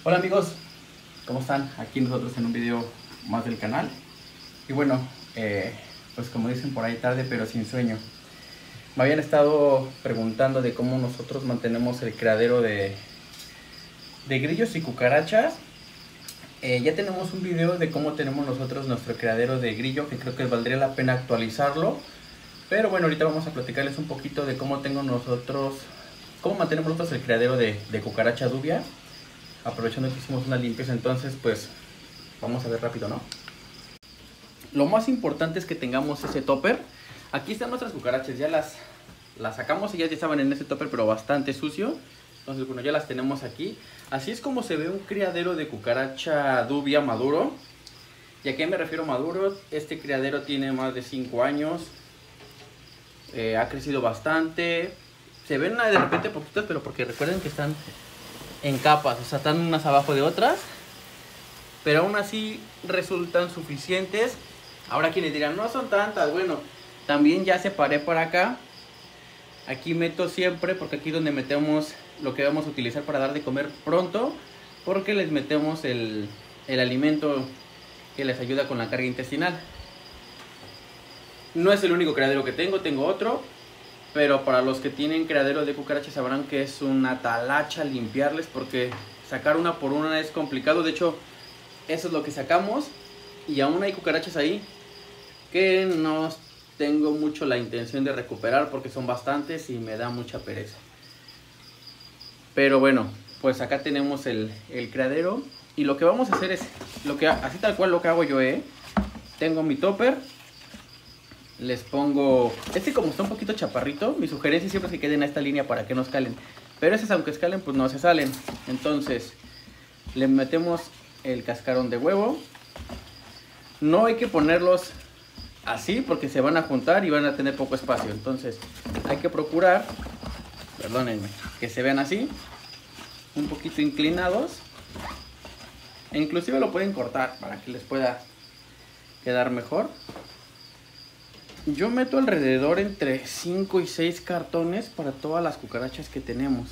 Hola amigos, ¿cómo están? Aquí nosotros en un video más del canal. Y bueno, pues como dicen por ahí, tarde pero sin sueño. Me habían estado preguntando de cómo nosotros mantenemos el criadero de grillos y cucarachas. Ya tenemos un video de cómo tenemos nosotros nuestro criadero de grillo, que creo que valdría la pena actualizarlo. Pero bueno, ahorita vamos a platicarles un poquito de cómo mantenemos nosotros el criadero de cucaracha dubia. Aprovechando que hicimos una limpieza, entonces pues vamos a ver rápido, ¿no? Lo más importante es que tengamos ese topper. Aquí están nuestras cucarachas, ya las sacamos, ellas ya estaban en ese topper pero bastante sucio. Entonces bueno, ya las tenemos aquí. Así es como se ve un criadero de cucaracha dubia maduro. ¿Y a qué me refiero maduro? Este criadero tiene más de 5 años. Ha crecido bastante. Se ven de repente poquitas, pero porque recuerden que están en capas, o sea, están unas abajo de otras, pero aún así resultan suficientes. Ahora quienes dirán, no son tantas, bueno, también ya separé por acá. Aquí meto siempre, porque aquí es donde metemos lo que vamos a utilizar para dar de comer pronto, porque les metemos el alimento que les ayuda con la carga intestinal. No es el único criadero que tengo otro. Pero para los que tienen criadero de cucarachas sabrán que es una talacha limpiarles, porque sacar una por una es complicado. De hecho, eso es lo que sacamos. Y aún hay cucarachas ahí que no tengo mucho la intención de recuperar, porque son bastantes y me da mucha pereza. Pero bueno, pues acá tenemos el criadero. Y lo que vamos a hacer es, así tal cual lo que hago yo, tengo mi topper. Les pongo, como está un poquito chaparrito, mi sugerencia siempre es que queden a esta línea para que no escalen. Pero esas, aunque escalen, pues no se salen. Entonces, le metemos el cascarón de huevo. No hay que ponerlos así porque se van a juntar y van a tener poco espacio. Entonces, hay que procurar, perdónenme, que se vean así, un poquito inclinados. E inclusive lo pueden cortar para que les pueda quedar mejor. Yo meto alrededor entre 5 y 6 cartones para todas las cucarachas que tenemos.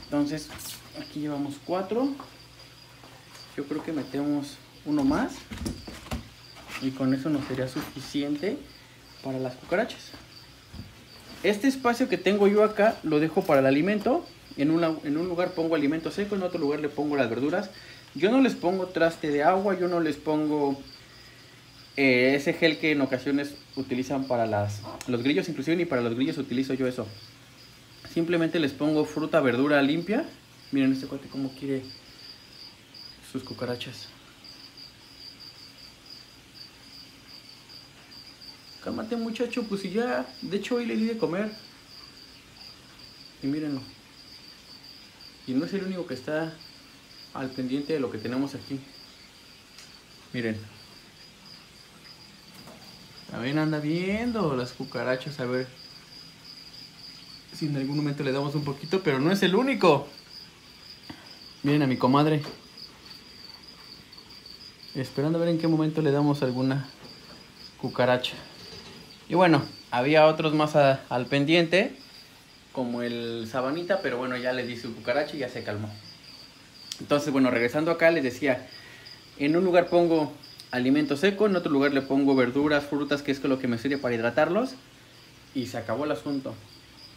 Entonces, aquí llevamos 4. Yo creo que metemos uno más. Y con eso nos sería suficiente para las cucarachas. Este espacio que tengo yo acá lo dejo para el alimento. En un lugar pongo alimento seco, en otro lugar le pongo las verduras. Yo no les pongo traste de agua, yo no les pongo ese gel que en ocasiones utilizan para los grillos, inclusive ni para los grillos utilizo yo eso. Simplemente les pongo fruta, verdura limpia. Miren este cuate cómo quiere sus cucarachas. Cálmate muchacho, pues si ya, de hecho hoy le di de comer. Y mírenlo. Y no es el único que está al pendiente de lo que tenemos aquí. Miren. También anda viendo las cucarachas, a ver si en algún momento le damos un poquito, pero no es el único. Miren a mi comadre, esperando a ver en qué momento le damos alguna cucaracha. Y bueno, había otros más al pendiente, como el sabanita, pero bueno, ya le di su cucaracha y ya se calmó. Entonces bueno, regresando acá les decía, en un lugar pongo alimento seco, en otro lugar le pongo verduras, frutas, que es lo que me sirve para hidratarlos. Y se acabó el asunto.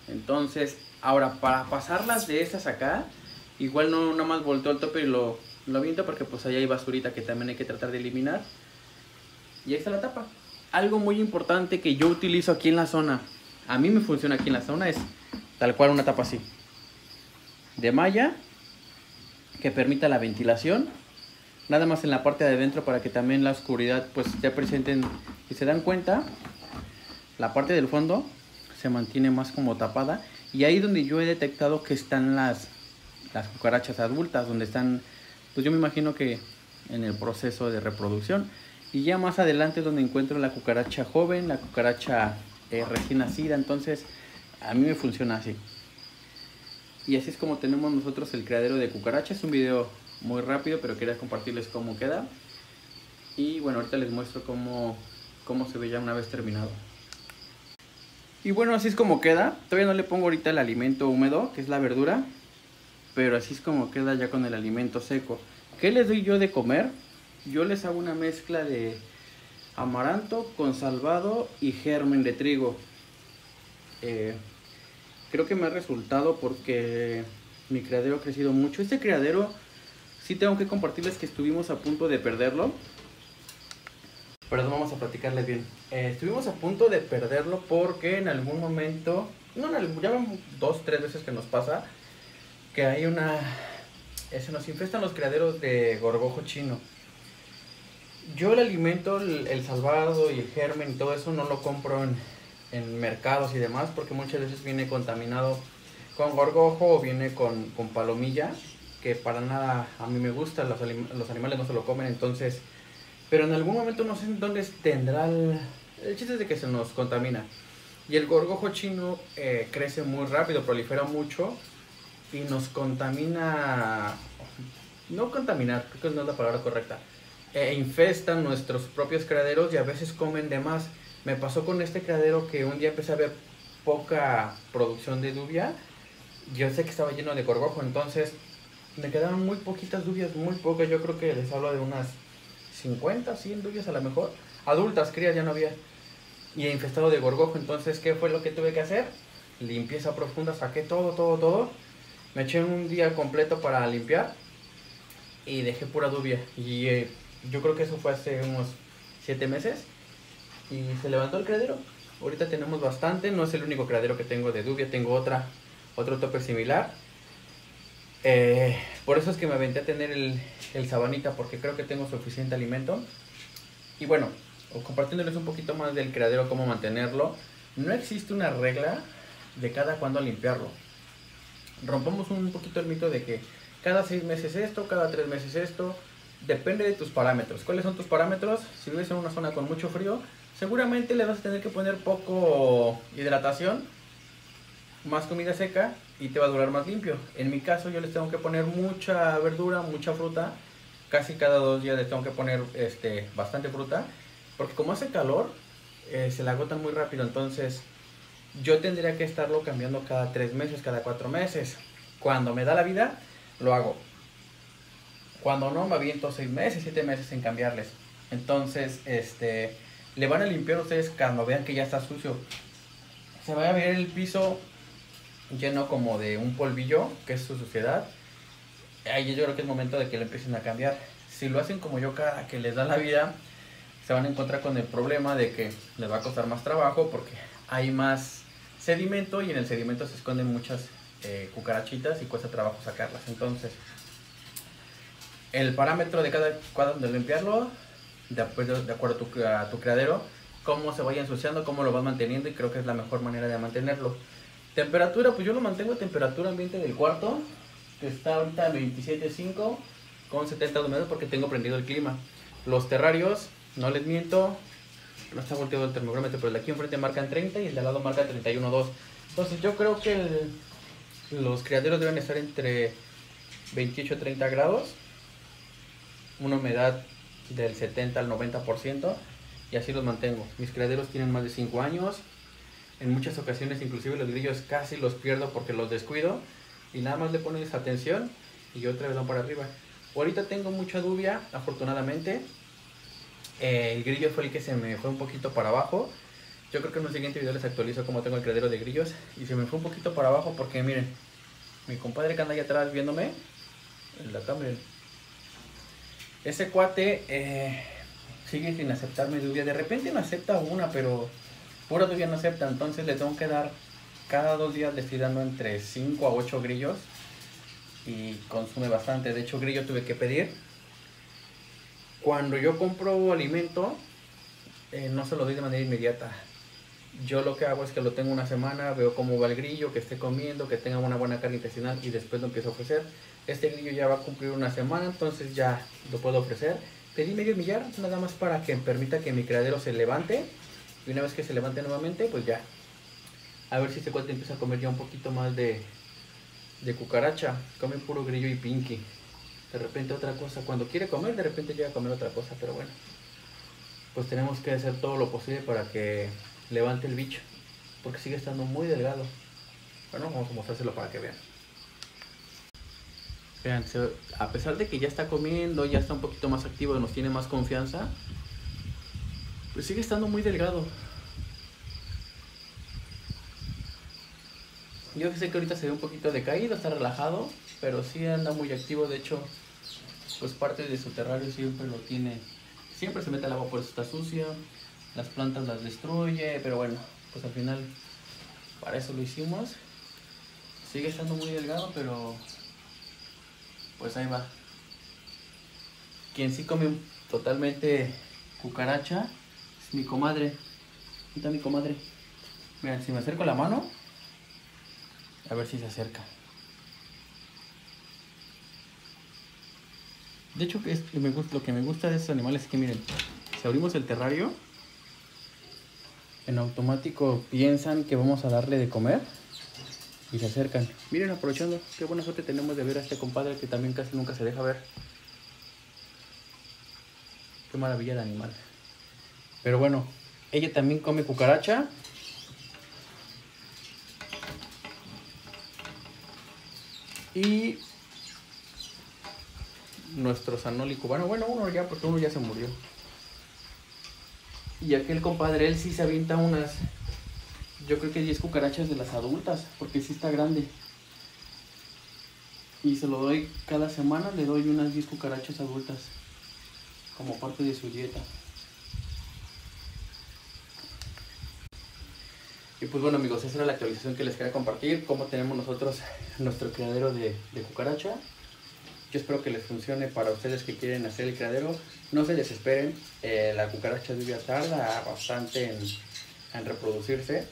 Entonces, ahora para pasarlas de estas acá, igual no nada más volteo el tope y lo aviento, porque pues allá hay basurita que también hay que tratar de eliminar. Y ahí está la tapa. Algo muy importante que yo utilizo aquí en la zona, a mí me funciona aquí en la zona, es tal cual una tapa así, de malla, que permita la ventilación. Nada más en la parte de adentro para que también la oscuridad pues ya presenten. Si se dan cuenta, la parte del fondo se mantiene más como tapada. Y ahí donde yo he detectado que están las cucarachas adultas, donde están, pues yo me imagino que en el proceso de reproducción. Y ya más adelante donde encuentro la cucaracha joven, la cucaracha recién nacida. Entonces a mí me funciona así. Y así es como tenemos nosotros el criadero de cucarachas. Es un video muy rápido, pero quería compartirles cómo queda. Y bueno, ahorita les muestro cómo se ve ya una vez terminado. Y bueno, así es como queda. Todavía no le pongo ahorita el alimento húmedo, que es la verdura. pero así es como queda ya con el alimento seco. ¿Qué les doy yo de comer? Yo les hago una mezcla de amaranto con salvado y germen de trigo. Creo que me ha resultado porque mi criadero ha crecido mucho. Este criadero, sí tengo que compartirles que estuvimos a punto de perderlo. Perdón, vamos a platicarles bien. Estuvimos a punto de perderlo porque en algún momento, ya van 2-3 veces que nos pasa, que hay se nos infestan los criaderos de gorgojo chino. Yo el alimento, el salvado y el germen y todo eso no lo compro en mercados y demás porque muchas veces viene contaminado con gorgojo o viene con palomilla, que para nada a mí me gusta, los animales no se lo comen, entonces... Pero en algún momento no sé en dónde tendrá el chiste es de que se nos contamina. Y el gorgojo chino crece muy rápido, prolifera mucho y nos contamina... No contaminar, creo que no es la palabra correcta. Infestan nuestros propios criaderos y a veces comen de más. Me pasó con este criadero que un día empecé a ver poca producción de dubia. Yo sé que estaba lleno de gorgojo, entonces me quedaban muy poquitas dubias, muy pocas. Yo creo que les hablo de unas 50, 100 dubias a lo mejor. Adultas, crías ya no había. Y infestado de gorgojo. Entonces, ¿qué fue lo que tuve que hacer? Limpieza profunda, saqué todo. Me eché un día completo para limpiar. Y dejé pura dubia. Y yo creo que eso fue hace unos 7 meses. Y se levantó el criadero. Ahorita tenemos bastante. No es el único criadero que tengo de dubia. Tengo otro tope similar. Por eso es que me aventé a tener el sabanita, porque creo que tengo suficiente alimento. Y bueno, compartiéndoles un poquito más del criadero, cómo mantenerlo. No existe una regla de cada cuándo limpiarlo. Rompamos un poquito el mito de que cada 6 meses esto, cada 3 meses esto. Depende de tus parámetros. ¿Cuáles son tus parámetros? Si vives en una zona con mucho frío, seguramente le vas a tener que poner poco hidratación, más comida seca, y te va a durar más limpio. En mi caso yo les tengo que poner mucha verdura, mucha fruta. Casi cada 2 días les tengo que poner bastante fruta, porque como hace calor, se la agotan muy rápido. Entonces yo tendría que estarlo cambiando cada 3 meses, cada 4 meses. Cuando me da la vida, lo hago. Cuando no, me aviento 6 meses, 7 meses en cambiarles. Entonces, le van a limpiar ustedes cuando vean que ya está sucio. Se va a ver el piso lleno como de un polvillo, que es su suciedad. Ahí yo creo que es momento de que le empiecen a cambiar. Si lo hacen como yo, cada que les da la vida, se van a encontrar con el problema de que les va a costar más trabajo porque hay más sedimento y en el sedimento se esconden muchas cucarachitas y cuesta trabajo sacarlas. Entonces, el parámetro de cada cuadro de limpiarlo, de acuerdo a tu criadero, cómo se vaya ensuciando, cómo lo vas manteniendo, y creo que es la mejor manera de mantenerlo. Temperatura, pues yo lo mantengo a temperatura ambiente del cuarto, que está ahorita a 27.5 con 70 de humedad porque tengo prendido el clima. Los terrarios, no les miento, no está volteado el termómetro, pero el de aquí enfrente marcan 30 y el de al lado marca 31.2. Entonces yo creo que los criaderos deben estar entre 28 y 30 grados, una humedad del 70 al 90%, y así los mantengo. Mis criaderos tienen más de 5 años. En muchas ocasiones inclusive los grillos casi los pierdo porque los descuido y nada más le pones atención y otra vez van para arriba. Ahorita tengo mucha dubia, afortunadamente. El grillo fue el que se me fue un poquito para abajo. Yo creo que en un siguiente video les actualizo cómo tengo el criadero de grillos. Y se me fue un poquito para abajo porque miren, mi compadre que anda ahí atrás viéndome, el de acá, miren, ese cuate sigue sin aceptarme dubia. De repente me acepta una, pero pura dubia no acepta. Entonces le tengo que dar, cada 2 días le estoy dando entre 5 a 8 grillos. Y consume bastante. De hecho, grillo tuve que pedir. Cuando yo compro alimento, no se lo doy de manera inmediata. Yo lo que hago es que lo tengo una semana, veo cómo va el grillo, que esté comiendo, que tenga una buena carga intestinal, y después lo empiezo a ofrecer. Este grillo ya va a cumplir una semana, entonces ya lo puedo ofrecer. Pedí medio millar, nada más para que permita que mi criadero se levante. Y una vez que se levante nuevamente, pues ya. A ver si este cuate empieza a comer ya un poquito más de cucaracha. Come puro grillo y pinky. De repente otra cosa. Cuando quiere comer, de repente llega a comer otra cosa. Pero bueno, pues tenemos que hacer todo lo posible para que levante el bicho, porque sigue estando muy delgado. Bueno, vamos a mostrárselo para que vean. Vean, a pesar de que ya está comiendo, ya está un poquito más activo, nos tiene más confianza, pues sigue estando muy delgado. Yo sé que ahorita se ve un poquito decaído, está relajado, pero sí anda muy activo. De hecho, pues parte de su terrario siempre lo tiene, siempre se mete al agua, por eso está sucia, las plantas las destruye, pero bueno, pues al final para eso lo hicimos. Sigue estando muy delgado, pero pues ahí va. Quien sí come totalmente cucaracha es mi comadre. ¿Dónde está mi comadre? Vean, si me acerco la mano, a ver si se acerca. De hecho, lo que me gusta de estos animales es que miren, si abrimos el terrario, en automático piensan que vamos a darle de comer y se acercan. Miren, aprovechando, qué buena suerte tenemos de ver a este compadre que también casi nunca se deja ver. Qué maravilla de animal. Pero bueno, ella también come cucaracha. Y nuestro Zanoli cubano, bueno, uno ya, porque uno ya se murió. Y aquel compadre, él sí se avienta unas, yo creo que 10 cucarachas de las adultas, porque sí está grande. Y se lo doy cada semana, le doy unas 10 cucarachas adultas, como parte de su dieta. Y pues bueno amigos, esa era la actualización que les quería compartir, cómo tenemos nosotros nuestro criadero de cucaracha. Yo espero que les funcione para ustedes que quieren hacer el criadero. No se desesperen, la cucaracha dubia tarda bastante en reproducirse.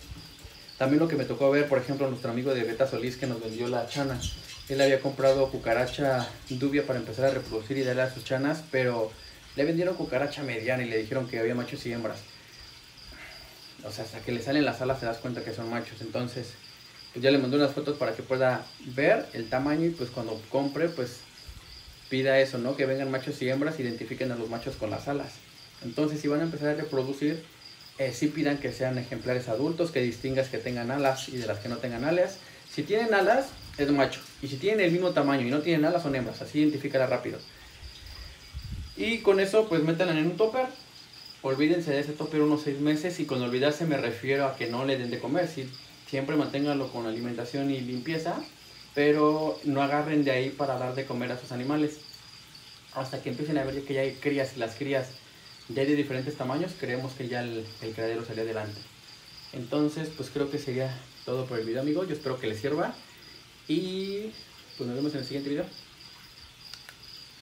También lo que me tocó ver, por ejemplo, nuestro amigo de Beta Solís que nos vendió la chana. Él había comprado cucaracha dubia para empezar a reproducir y darle a sus chanas, pero le vendieron cucaracha mediana y le dijeron que había machos y hembras. O sea, hasta que le salen las alas te das cuenta que son machos. Entonces, pues ya le mandé unas fotos para que pueda ver el tamaño y pues cuando compre, pues pida eso, ¿no? Que vengan machos y hembras, identifiquen a los machos con las alas. Entonces, si van a empezar a reproducir, sí pidan que sean ejemplares adultos, que distingas que tengan alas y de las que no tengan alas. Si tienen alas, es macho. Y si tienen el mismo tamaño y no tienen alas, son hembras. Así identifícala rápido. Y con eso, pues métanla en un topper. Olvídense de ese topper unos 6 meses. Y con olvidarse me refiero a que no le den de comer. ¿Sí? Siempre manténganlo con alimentación y limpieza, pero no agarren de ahí para dar de comer a sus animales. Hasta que empiecen a ver que ya hay crías y las crías ya hay de diferentes tamaños, creemos que ya el criadero salió adelante. Entonces, pues creo que sería todo por el video, amigos. Yo espero que les sirva y pues nos vemos en el siguiente video.